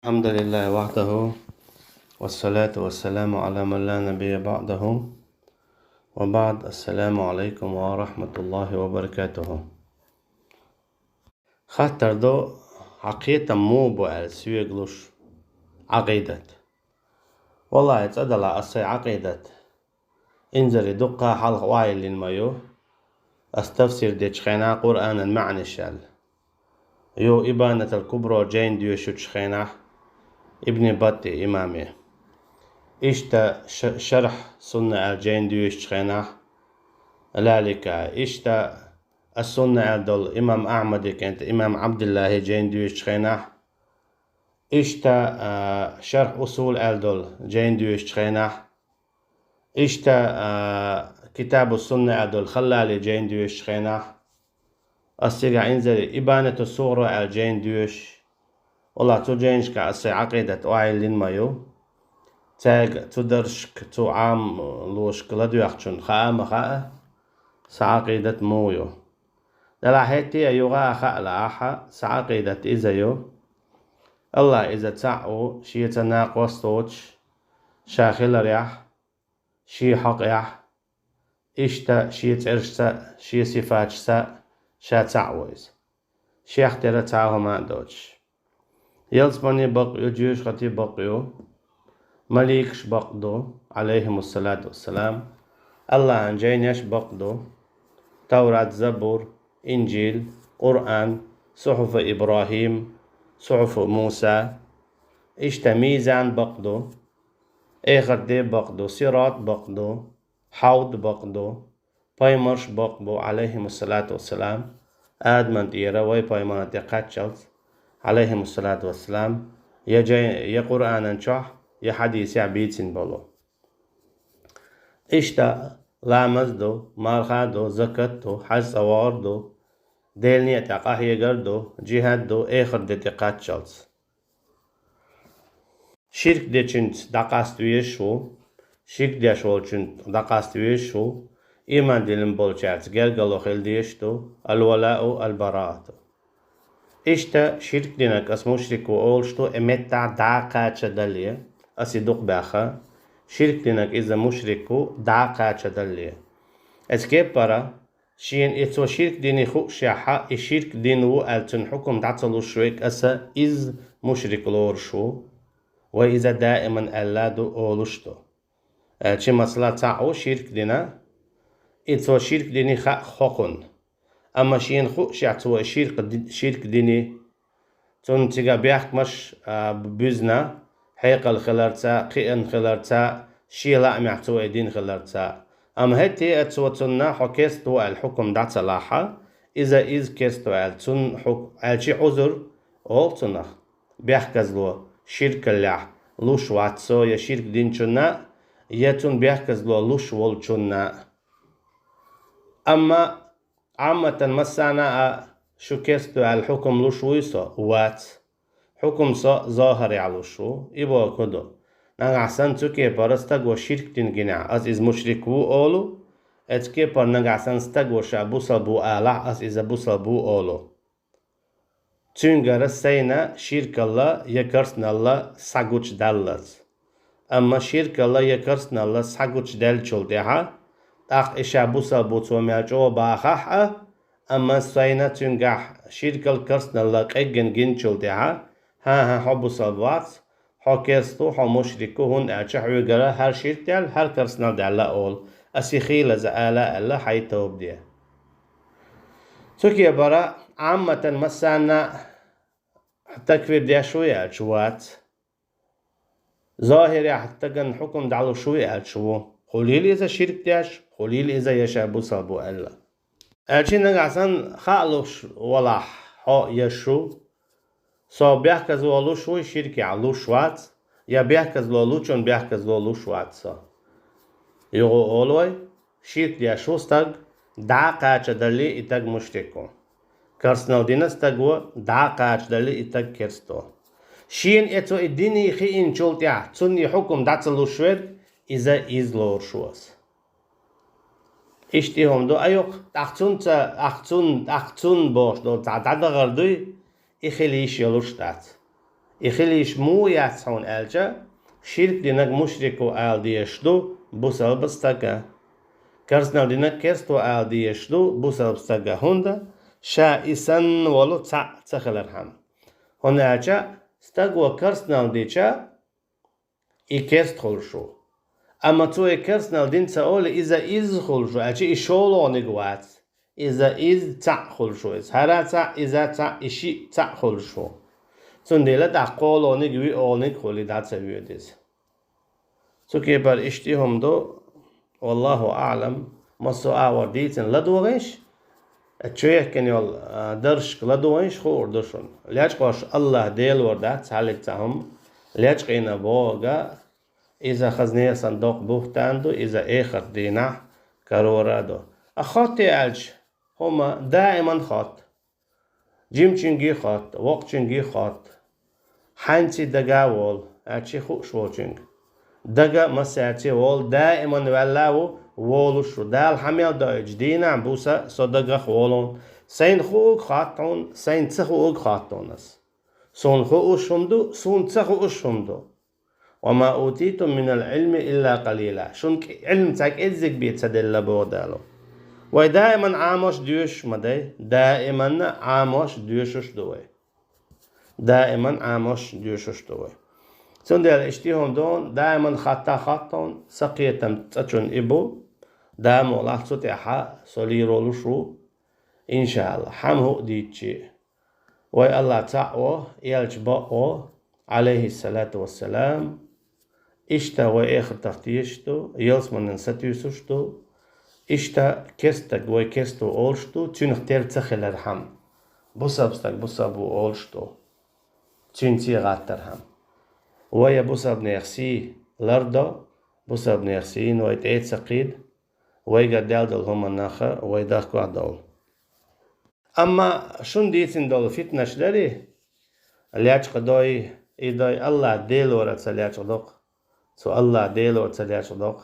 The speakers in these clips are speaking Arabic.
الحمد لله وحده والصلاة والسلام على من لا نبي بعده وبعد. السلام عليكم ورحمة الله وبركاته. خاطر دو عقيدة مو بوال سويقلوش عقيدة والله تصدل أصي عقيدة انزل دقة حلق وايل للمايو استفسر دي تشخينا قرآن المعنى الشال يو إبانة الكبرى جين ديو شو تشخينا ابن بطي إمامي إشتا شرح سنة الجين ديوش تشخينا لالكا إشتا السنة دول إمام أحمد كانت إمام عبد الله جين ديوش تشخينا إشتا شرح أصول دول جين ديوش تشخينا إشتا كتاب السنة دول خلالي جين ديوش تشخينا أستيقع إنزل إبانة الصورة الجين ديوش والله تو جينش كأسي عقيدة وعيلين مايو تاج تدرشك تو عام لوش كلادو يخشون خاء خاء سعقيدة مويو دلا هيتي يوغا خاء لآحا سعقيدة إزايو الله إذا تعو شي تناق وستوش شاخل ريح شي حق يح إشتا شي تعرشتا شي صفاتشتا شا تعويز شي اختيرا تعوه ما دوش يلزبني بقيو جيوش خطي بقيو مليكش بقدو عليهم الصلاة والسلام الله أنجينيش بقدو توراة زبور إنجيل قرآن صحف إبراهيم صحف موسى إشتا ميزان بقدو إخر دي بقدو صراط بقدو حوض بقدو بايمرش بقدو عليهم الصلاة والسلام آدمن تيرا وي بايمان تقاتشلت عليهم الصلاة والسلام يا قرآن انشح يا حديث عبيد بولو إشتا لامزدو مالخادو زكتو حج سواردو ديلنية تقاهي قردو جهادو إخر دي تقاتشلت شرك دي چنت دقاستويشو شرك دي شول چنت دقاستويشو إيمان دلن بولچارت گرگلو خلديشتو الولاء البراءة إشتا شرك دينك أس مشرك وأولشتو إمتع داقا دلية أسي دوق باخا شرك دينك إذا مشركو داقا دلية أسكيب برا شين إتو شرك ديني خو شاحا إشرك دينو ألتن حكم دعتلو شويك أسا إز مشرك لورشو وإذا دائما ألادو أولشتو چه مسلا تعو شرك دينا إتو شرك ديني خوخن أما شين خو شعتو شرك ديني تون تيجا بيحك مش ببزنا حيقل خلرتا قيئن خلرتا شيلا معتو دين خلرتا أما هتي أتوتنا حكيستو الحكم دعت لاحا إذا إز كيستو التون الشي عذر أو تنخ بيحكزلو شرك اللح لوش واتسو يا شرك دين چنا يتون بيحكزلو لوش وول چنا أما عامة مسانا شو كيستو الحكم لوشويسو وات حكم ظاهري على شو إبا كدو نغا عسان توكي بارستاقو شرك تنجنع أز إز مشركو أولو اتكي بار نغا عسان ستاقو شا بوصل بو آلع أز إذا بوصل بو أولو تنغا رسينا شرك الله يكرسنا الله ساقوش دالت أما شرك الله يكرسنا الله ساقوش دال چلتها تاق إشا بوصل بو تومياجو باخاحة أما ساينا تنغا شرك الكرسنا الله قيقن جنچلتها ها حب صلوات حكيستو حمشركو هون أشحوي جرا هر شركال هر كرسنا دعلا أول أسيخيل زعلا الله حيتوب ديه تركيا برا عامة مسانا تكفير دي شوية شوات ظاهري حتى كان حكم دعلو شوية شو خليل إذا شرك ديش خليل إذا يشابو صابو الله أجين نغاسان خالوش ولا حق يشو سو بيحكز لولو شوي شركي علو شوات يا بيحكز لولو چون بيحكز لولو شوات سا يغو أولوي شرك ديا شو ستاق دا قاچ دلي إتاق مشركو كرسنو دينس تاقو دا قاچ دلي إتاق كرستو شين إتو إديني خيين چولتيا توني حكم داتلو شوير إذا إزلور شواس إشتي هم دو أيوك أختون باش دو تعداد غردوي إخليش يلوشتات يخليش مو يعصون ألجا شرك دينك مشركو آل ديشدو بوسل بستاقا كرسنا دينك كرستو آل ديشدو بوسل بستاقا هوندا شا إسان ولو تخلرهم هون ألجا استاقوا كرسنا ديشا إكرست خلشو أما تو كرسنا دين تقول إذا إز خلشو ألجا إشولو نقوات إذا إز تع خلشو هرا تع إذا تع إشي تع خلشو سنديلا تقول ونقوي أونك خلي دات سبيوديز سو كيبر اشتيهم دو والله أعلم مصو أعور ديتن لدوغيش اتشويه كان يول درش لدوغيش خور دشون ليش قوش الله ديل وردات حالك تهم ليش قينا بوغا إذا خزنية صندوق بوفتاندو إذا آخر دينا كارورادو أخوتي ألج هما دائما خط جيم چنگي خط وق چنگي خط حانتي دقاول أتشي خوش وچنگ دقا مساتي وول دائما ولاو وولوشو دال حميل دايج دينا بوسا صدقا خولون سين خوك خاطون سين تخوك خاطونس سون خو شندو سون تخو شندو وما أوتيتم من العلم إلا قليلا شون علم تاك إزيك بيتسدل بودالو ودائما عاموش ديوش مدي دائما عاموش ديوشوش دوي دائما عاموش ديوشوش دوي سندل اشتيهم دون دائما خطون سقيتم تتشون إبو دائما والله ستحا سوليرو لشو إن شاء الله حمه ديتشي وي الله تعوى يلج بقو عليه الصلاة والسلام إشتا وآخر تفتيشتو يلس من نستيوسشتو إشتا كستك وي كستو أولشتو تنختير تخل الرحم بصبستك بصبو أولشتو تنتي غاترهم ويا بصب نيرسي لردو بصب نيرسي نويت ايت سقيد وي قدال دول هم الناخا وي داخكو عدول أما شون ديتين دول فتنش داري لياج قدوي إيداي الله ديل ورا تسلياج قدوق سو الله ديل ورا تسلياج قدوق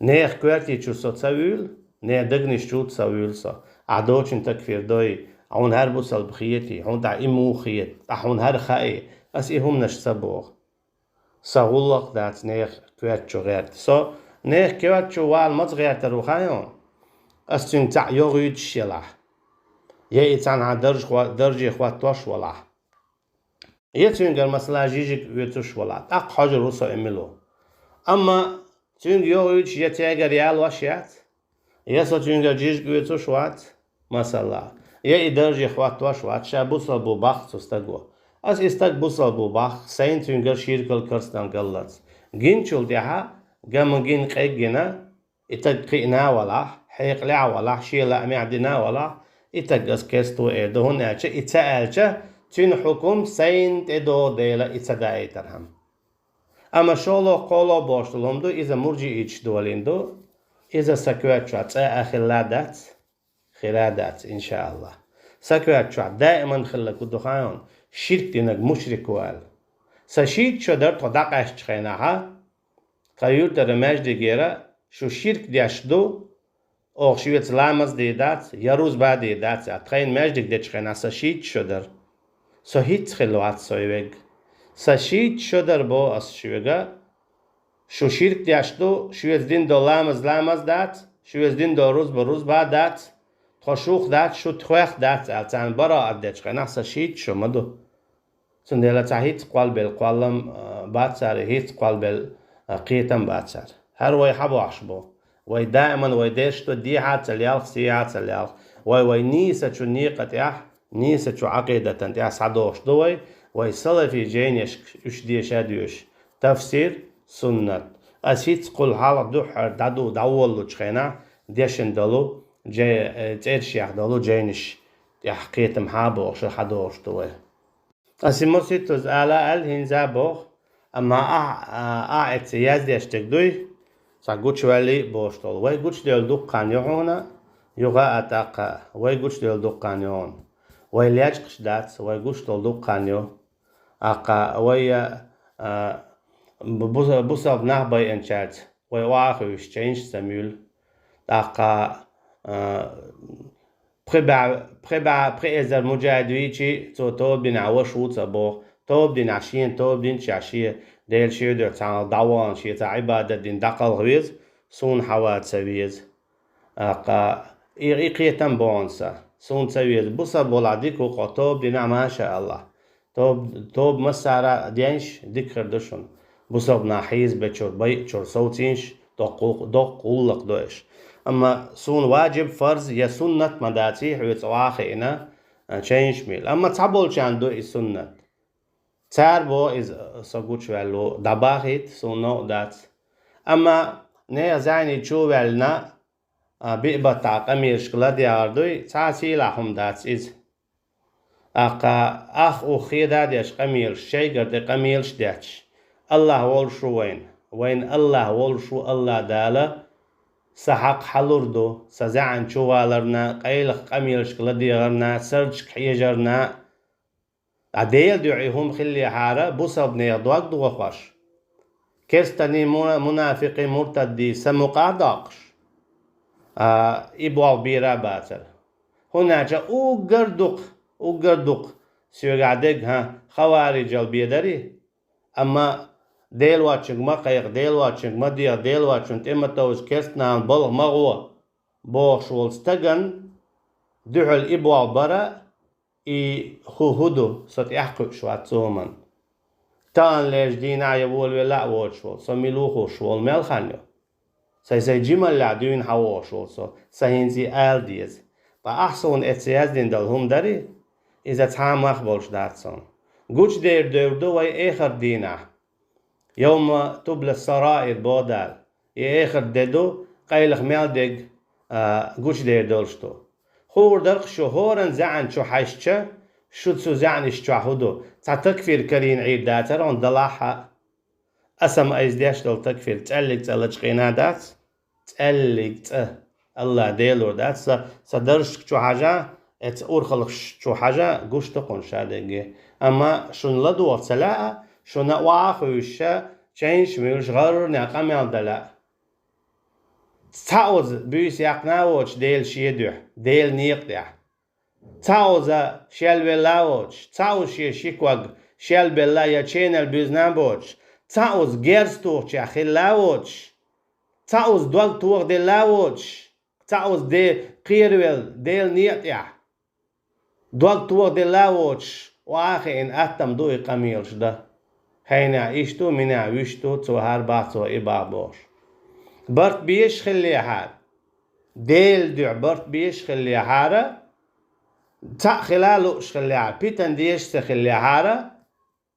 نيخ كواتي چو سو تسويل نيخ دقنش چو تسويل سو عدوچن تكفير دوي عون هر بوصل بخيتي عون تع إمو خيت عون هر خائي أس إهم نش سبوغ ساغولق دات نيخ كوات چو غيرت سو نيخ كوات چو وال مز غيرت روخايون أس تن تع يغيد شلاح يا إتان ع درجة خوات توش ولا يتنقل مثلا جيجك ويتوش ولا تاق حاجة روسا إملو أما تنق يغيد يتاقى ريال وشيات يسا تنقل جيجك ويتوش وات مثلا يا درجة خوات توش وات شا بوصل بو باخ تستقوى أس استق بوصل بو باخ سين تنقل شيركل كرستان قلت جين شول ديها قام جين قيقنا إتقينا ولا حيق لع ولا شيلا أمعدنا ولا إتقص كستو إيدو هناك إتقالك تين حكم سين تدو ديلا إتدائي ترهم أما شولو قولو باشتلهم دو إذا مرجي إيش دولين دو إذا سكوات شوات أخلادات خلادات إن شاء الله سكوات شوات دائما خلق الدخان شرك دينك مشرك وال سشيد شدر تدقش تخينها خيور در مجد گيرا شو شرك ديش دو أو شوية لامز ديدات يروز بعد ديدات أتخين مجدك ديشخنا سشيد شدر سهيت خلوات سويوگ سشيد شدر بو أس شويگا شو شرك ديش دو شوية دين دو لامز دات شوية دين دو روز بروز بعد دات تخشوخ دات شو تخوخ دات ألتان برا أديشخنا سشيد شو مدو سندلا تهيت قال بالقلم باتسار هيت قال بالقيتم باتسار هر وي حبو عشبو وي دائما وي ديشتو دي حات اليالخ سي حات اليالخ وي نيسة شو نيقة يح نيسة شو عقيدة تنتيح سعدوش دوي وي صلفي جينيش اش ديش هديوش تفسير سنة أسيت قل حالة دوحر دادو داولو تشخينا ديشن دلو جي تيرشيح دلو جينيش يحقيتم حابو شو حدوش دوي أسيموسيتوز آلا الهنزا بوخ أما أعت يازديش تكدوي ساقوش والي بوشتول وي قوش ديال دوقان يعونا يغا أتاقا وي قوش ديال دوقان يعون وي لياج قشدات وي قوش ديال دوقان يو أقا وي بوصا بناه باي انشات وي واخو يشتينش سميول أقا بري ازر مجاهدوي چي تو بين عوش وطا بوخ توب دين عشين توب دين شاشية ديل شيدو تعال دعوان شيء عبادة دين دقل غويز سون حوات سويز أقا إيقية تنبونسا سون سويز بوسا بولاديكو قطوب دين ما شاء الله توب مسارة دينش ذكر دشون بوسا بناحيز بچور بيچور صوتينش دق قولق دوش أما سون واجب فرض يا سنة مداتي حويت واخينا change ميل أما تعبول چاندو إي سنة تار بو إز سقوش والو دباخيت سونو دات أما نه زاني چو والنا بيبا تاقمير شكلا دياردوي تاسي لهم دات إز أقا أخ أخي داديش قميل شي قرد قميل شداتش الله والشو وين الله والشو الله دالا سحق حلوردو سزعن شوالرنا قيلق قميل شكلا ديارنا سرج كحيجرنا عديل دعيهم خلي حارة بوصب نيضواك دوخوش كستني منافقي مرتدي سمقادقش إبوال بيرا باتر هناك أقردق سيقعدق خوارج البيدري أما ديل واتشنگ ما قيق ديل واتشنگ ما ديل واتشنگ إما توش كستنان بلغ مغوة بوش والستغن دعل إبوال برا إي هدو ست يحقق شوات زومن تان ليش دينا يقول ولا واتشول سميلوخو شول ملخانيو سي جمال لعدوين حواشول سهينزي آل ديز بأحسن اتسياز دين دلهم داري إذا تحام أخبرش دارتسون قوش دير دوردو وي آخر دينا يوم تبل السرائر بودال آخر ديدو قيلخ ميل قوش دير دولشتو خور درق شهورن زعن شو حيشتش شو تسو زعن اشتو حدو تكفير كرين عيد داتر عن دلاحة أسم أيز ديش دول تكفير تقلق قينا دات تقلق الله ديلور دات سدرش شو حاجة اتقور خلق شو حاجة قوش تقون شادقي أما شون لدو وصلاء شون واخوشة چينش ميوش غرر ناقام يالدلاء تعوز بيس يقناوش ديل شيدوح ديل نيقدح تعوز شيل بلاوش تعوز شيكوغ شيل بلا يا چينل بيزنابوش تعوز گرستوش يا خلاوش تعوز دوغ توغ دلاوش تعوز دي قيرويل ديل نيقدح دوغ توغ دلاوش واخي ان اتم دوي قميلش ده هينا ايشتو منا ويشتو تو هار باتو إبابوش برت بيش خلي حار ديل دع برت بيش خلي حارة تا خلالوش خلي حار بيتن ديش تخلي حارة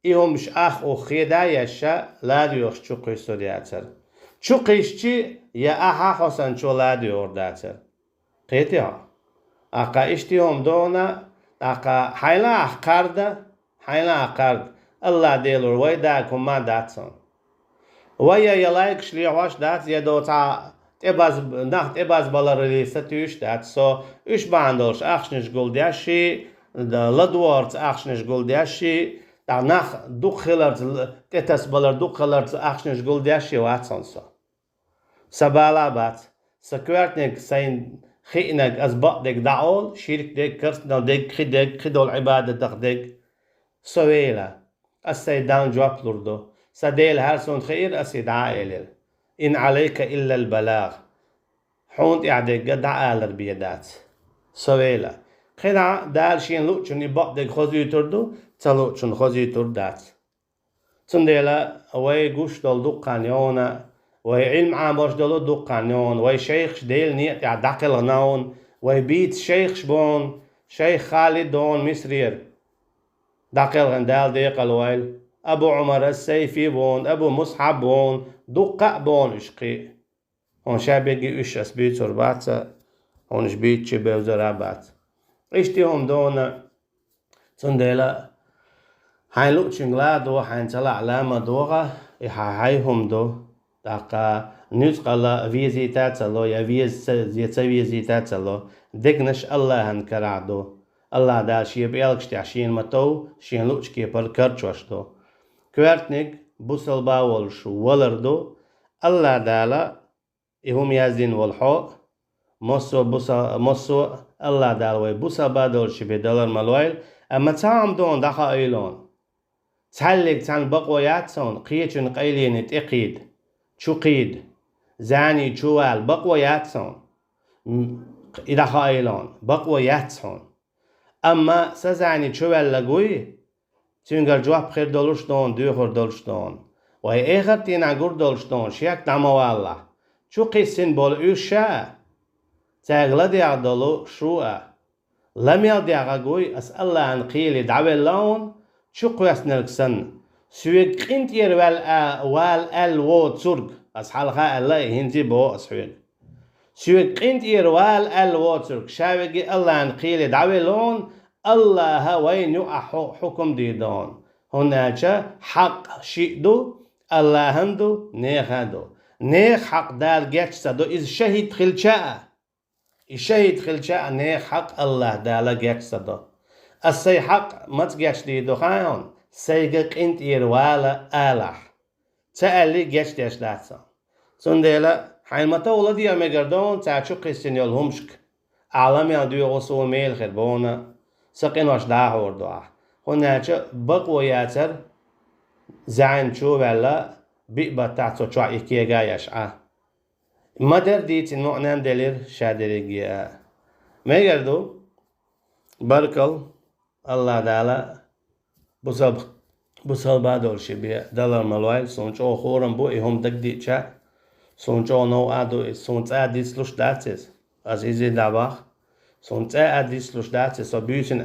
إيهم مش أخ أخي دا يشا لا ديوش چوقي سورياتر چوقيشتي يا أحا حسن چو لا ديور داتر قيتي ها أقا اشتيهم دونا أقا حيلا أحقرد الله ديلور ويداكم ما داتسون ويا يلايك شليواش دات يدو تا تباز نخت اباز بالارلي ستوش دات سو اش باندوش اخشنش گولداشي لدوارت اخشنش گولداشي دا نخ دو خلرت تتس بالار دو خلرت اخشنش گولداشي واتسون سو سبالا بات سكوارتنك سين خينك ازبق دعول شيرك ديك كرسنا ديك خدول عبادة ديك سويلا السيدان جواب لردو سديل هارسون خير أسيد عائل إن عليك إلا البلاغ حونت إعدك قد عالر بيدات سويلة خير دال شين لوچن يبقدك خوزي تردو تلوچن خوزي تردات تنديلا وي قوش دول دقانيونا وي علم عاموش دولو دقانيون وي شيخ ديل نيت يعدقل ناون وي بيت شيخ شبون شيخ خالد دون مصرير دقل غندال ديق الويل أبو عمر السيفي بون أبو مصحب بون دقاء بون إشقي هون شابيجي إش أسبيت سربات هون شبيت شبه وزرابات إشتي هم دون تندلا هاي لوچنگ لا دو هاي تلا علامة دوغا هاي هم دو دقا نيوز قلا فيزيتات لو يا فيزيتات لو دقنش الله هنكرعدو الله دا شي بيلكش تعشين متو شين لوچكي پر كرچوشتو كوارتنك بوصل باولش ولردو الله دالا إهم يازدين والحق مصو الله دالوي بوصل بادولش بدولار ملويل أما تعم دون دخا إيلون تحلق تان بقوياتون قيتون قيلين تقيد شقيد زاني جوال بقوياتون إذا خايلون بقوياتون أما سزاني جوال لقوي تنقل جواب خير دولشتون دوخر دولشتون وهي آخر تينا قر دولشتون شيك دامو الله شو قيسين بول إيشا تاغلا ديغ دولو شروع لم يديغ قوي أسأل الله عن قيلي دعوي اللون شو قويس نلقسن سويق انت وال الو تسرق أسحالها الله هنتي بو أسحويق سويق انت وال الو تسرق شاويقي الله عن قيلي دعوي اللون الله وين يقع حكم ديدون هناك حق شيء دو الله هندو نيخ هندو نيخ حق دار جاتسدو إذ شهيد خلشاء الشهيد خلشاء نيخ حق الله دار جاتسدو السي حق ما تجاتش ديدو خايون سيقك انت يروالا آلح تألي جاتش ديش داتسا سنديلا حين ما تولد دي أميقردون تاچو قيسين يولهمشك أعلم يادوي غصو ميل خربونا سقين واش داه وردوه هناك بقوياتر زعن شو ولا بيبقى تعطو شو إكيجا يشعى مدر ديت المعنى دلير شادريجيا ما يقدو بركل الله دالا بصل بعدول شبيه دلار ملوال سونش أو خورم بو إهم دقدي شا سونش أو نو أدو سونش أديس لوش داتس عزيزي دابخ سونش أديس لوش داتس سو بيشن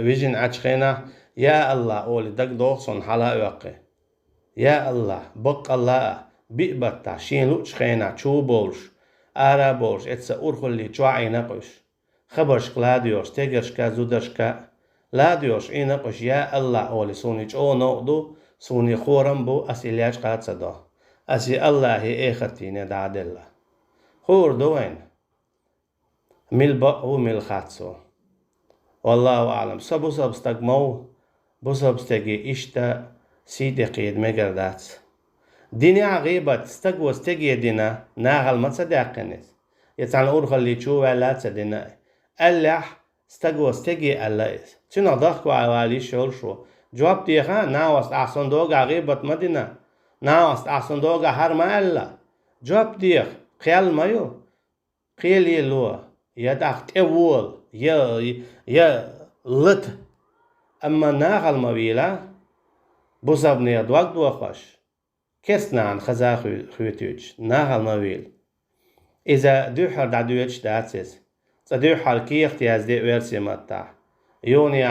ويجن أشخنا يا الله أولي دق دوخ سون حلا وقي يا الله بق الله بيبتا شين لوش خينا شو بولش آرا بولش اتسا أورخل لي شو عينقش خبرش قلاديوش تيجرش كازودرش كا لاديوش عينقش يا الله أولي سوني شو نقدو سوني خورم بو أسئلياش قاد صدا أسي الله هي إخرتين دعد الله خور دوين ميل بق وميل خاتسو والله أعلم سبو سبستقمو بسبستقي إشتا سيدي قيد مقردات ديني عغيبت استقوى استقي دينا ناغل ما تصدقنس يتعال أورخل اللي تشوى لا تصدقنا ألح استقوى استقي ألايس تنا ضحكوا عوالي شول شو جواب ديخا ناوست أحسن دوغ عغيبت مدينة ناوست أحسن دوغ هر ما ألا جواب ديخ خيال مايو خيال يلو يدخ تأول يا لط أما ناغل مبيلا بوزابني أدواق دوخش كسنا عن خزا خويتوش ناغل مبيل إذا دوحر دعدوش داتسيس تدوحر كي اختياز دي ويرسي متاح يوني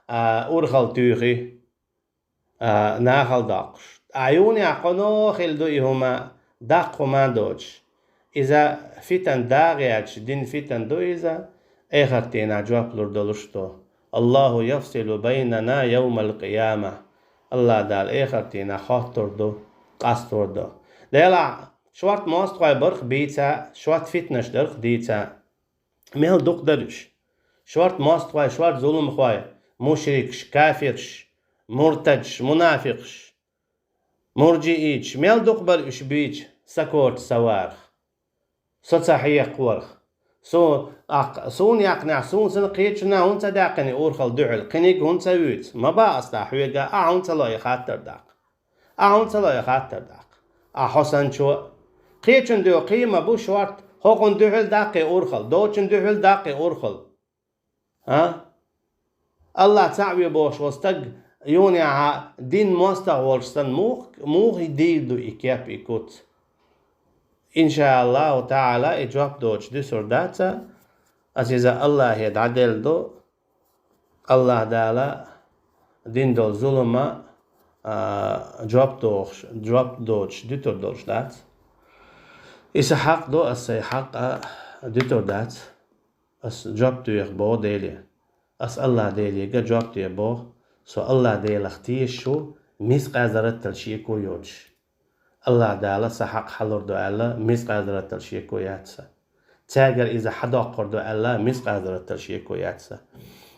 أورخل توخي ناغل داقش عيوني عقنو خلدو إهما داقو ما دوش إذا فتن داغياتش دين فتن دو إذا إخرتين عجواب لردلوشتو الله يفصل بيننا يوم القيامة الله دال إخرتين خاطر دو قصر دو ديلا شوات ماست خواه برخ بيتا شوات فتنش درخ ديتا ميل دوق درش شوات ماست خواه شوات ظلم خواه مشركش كافرش مرتدش منافقش مرجئيش ميل دوق برش بيش سكورت سوارخ صحيح قورخ سون يقنع سون سن قيتشنا هون تداقني أورخل دعل قنيق هون سويت ما بقى أستحويقا أعون تلا يخاطر داق أعون تلا يخاطر داق أحسن شو قيتشن دو قيمة بو شوارت هوقن دعل داقي أورخل دوچن دعل داقي أورخل ها الله تعوي بوش وستق يوني دين مستغولشتن موخ يديدو إكياب إكوت إن شاء الله تعالى إجواب دوش دي سرداتا أزيزا الله يدعدل دو الله دالا دين دول ظلما جواب دوش دي تردوش دات إسا حق دو أسي حق دي تردات أس جواب دو يخبو ديلي أس الله ديلي جواب دو يبو سو الله ديلا اختيش شو ميس قازرت تلشيكو يوش الله دالا سحق حلور دو ألا ميس قادرة تلشيكو ياتسا تاگر إذا حدا قردو ألا ميس قادرة تلشيكو ياتسا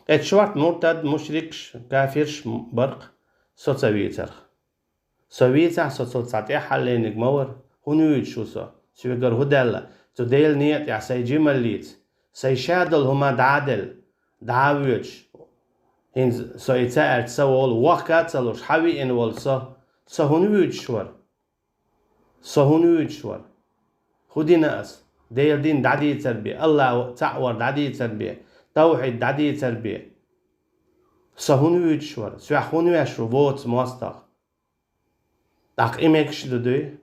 اتشوارت مرتد مشركش كافرش برق سو تسويتر سويتر سو تساتي حلينك مور هنويت شو سو يقر هدالا تديل نيت يا سيجي مليت سيشادل هما دعادل دعاويتش هين سويتساعد سوول وقت سلوش حوي إن والسا سهون ويتشور خدي ناس دير دين دعدي تربية الله تعور دعدي تربية توحيد دعدي تربية سهون ويتشور سيحون ويشرو بوت موستق داق إميكش دودي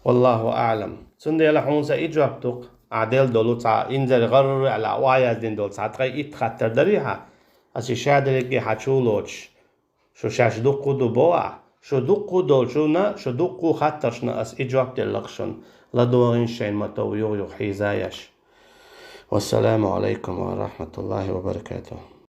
والله أعلم سندي لحون سإجابتك عدل دولو تا إنزل غرر على وايز دين دول ساتغي إتخطر دريها أسي شادلكي حاتشولوش شو شاش دقو دو بوا شو دقو دول شو دقو خطرشنا أس إجابت اللقشن لدوغين شين متو يو حيزايش والسلام عليكم ورحمة الله وبركاته.